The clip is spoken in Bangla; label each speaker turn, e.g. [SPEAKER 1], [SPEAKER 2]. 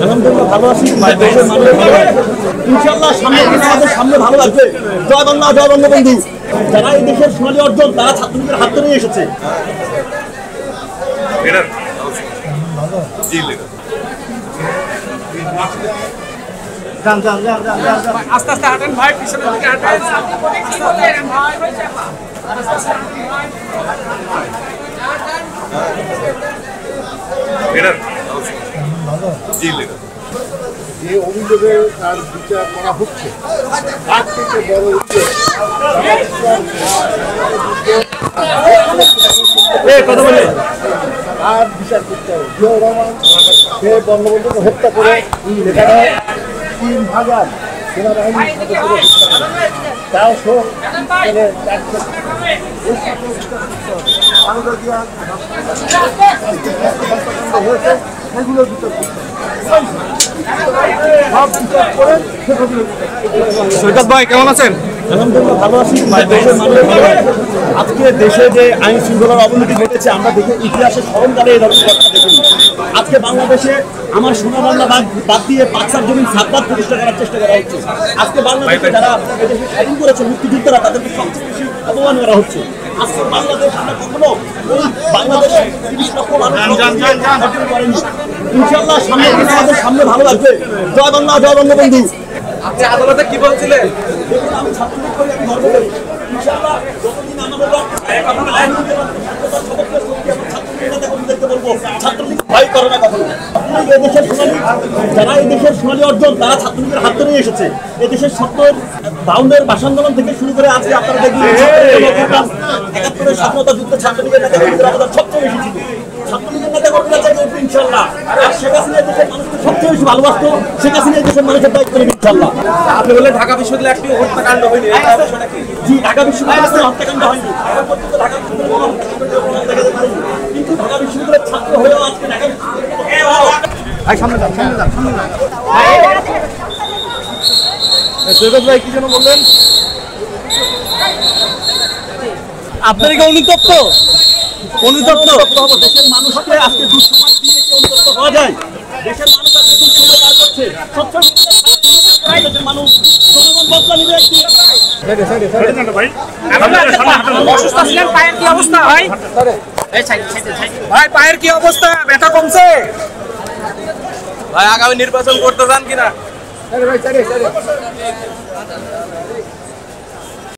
[SPEAKER 1] আলহামদুলিল্লাহ ভালো আছি। দেশের মানুষ ভালো আছে ইনশাআল্লাহ। সামনে ভালো লাগবে। জয় বাংলা, জয় বঙ্গবন্ধু। যারা এই দেশের সোনালী অর্জন তারা ছাত্রদের হাত ধরে এসেছে।
[SPEAKER 2] আস্তে আস্তে হাঁটেন ভাই, পিছনের দিকে হাঁটেন
[SPEAKER 3] যে অভিযোগে তার বিচার করা হচ্ছে তার থেকে বড় আর বিচার করতে হবে। জিয়াউর রহমান সে বঙ্গবন্ধুকে হত্যা করে সেখানে ৩,০০০ সেনাবাহিনীর সদস্যদের তাও সহ হয়েছে সেগুলো বিচার করতে
[SPEAKER 2] সৈকত ভাই কেমন আছেন?
[SPEAKER 1] আলহামদুলিল্লাহ ভালো আছি। দেশের মানুষ ভালো আছে। আজকে দেশে যে আইন শৃঙ্খলার অবনতি ঘটেছে আমরা দেখে ইতিহাসের স্মরণকালে এই ধরনের ঘটনা দেখিনি। আজকে বাংলাদেশে আমার সোনা বাংলা বাদ দিয়ে পাকসার জমিন সাতবার প্রতিষ্ঠা করার চেষ্টা করা হচ্ছে। আজকে বাংলাদেশে যারা এদেশে স্বাধীন করেছে মুক্তিযোদ্ধারা তাদেরকে সবচেয়ে বেশি অপমান করা হচ্ছে। আজকে বাংলাদেশ আমরা কখনো ওই বাংলাদেশে ৩০ লক্ষ মানুষ অর্জন করেনি। ইনশাআল্লাহ সামনে ভালো লাগবে। জয় বাংলা, জয় বঙ্গবন্ধু।
[SPEAKER 2] আপনি আদালতে কি বলছিলেন?
[SPEAKER 1] দেখুন আমি ছাত্রলীগ করি, আমি গর্ব করি। ইনশাআল্লাহ যতদিন আমাদের ছাত্রলীগ ভয় করে না কখনো। এদেশের সোনালী যারা এই দেশের সোনালী অর্জন তারা ছাত্রলীগের হাত ধরে এসেছে। এদেশের ৭০-৫২ ভাষা আন্দোলন থেকে শুরু করে আজকে আপনারা দেখবেন ৭১ স্বাধীনতা যুদ্ধে ছাত্রলীগের নেতা কর্মীদের অবদান সবচেয়ে বেশি ছিল। ছাত্রলীগের নেতা কর্মীরা চাইবে ইনশাআল্লাহ। আর শেখ হাসিনা দেশের মানুষকে সবচেয়ে বেশি ভালোবাসতো। শেখ হাসিনা দেশের মানুষের দায়িত্ব নেবে ইনশাআল্লাহ।
[SPEAKER 2] আপনি বললেন ঢাকা বিশ্ববিদ্যালয়ে একটি হত্যাকাণ্ড হয়নি,
[SPEAKER 1] জি ঢাকা বিশ্ববিদ্যালয়ে হত্যাকাণ্ড হয়নি। এখন পর্যন্ত ঢাকা বিশ্ববিদ্যালয়ে দেখাতে পারেনি। কিন্তু ঢাকা বিশ্ববিদ্যালয়ের ছাত্র হয়েও আজকে ঢাকা
[SPEAKER 2] সৈকত ভাই কি যেন বললেন? আপনার কি অনুতপ্ত?
[SPEAKER 1] দেশের মানুষকে আজকে দুঃসময় দিয়ে অনুতপ্ত হওয়া যায়। দেশের মানুষ আজকে দুঃসময় পার করছে। দেশের মানুষ জনগণ বদলা নিবে।
[SPEAKER 2] অসুস্থ ছিলেন, পায়ের কি অবস্থা ভাই? ভাই পায়ের কি অবস্থা? ব্যথা কমছে? ভাই আগামী নির্বাচন করতে চান কিনা?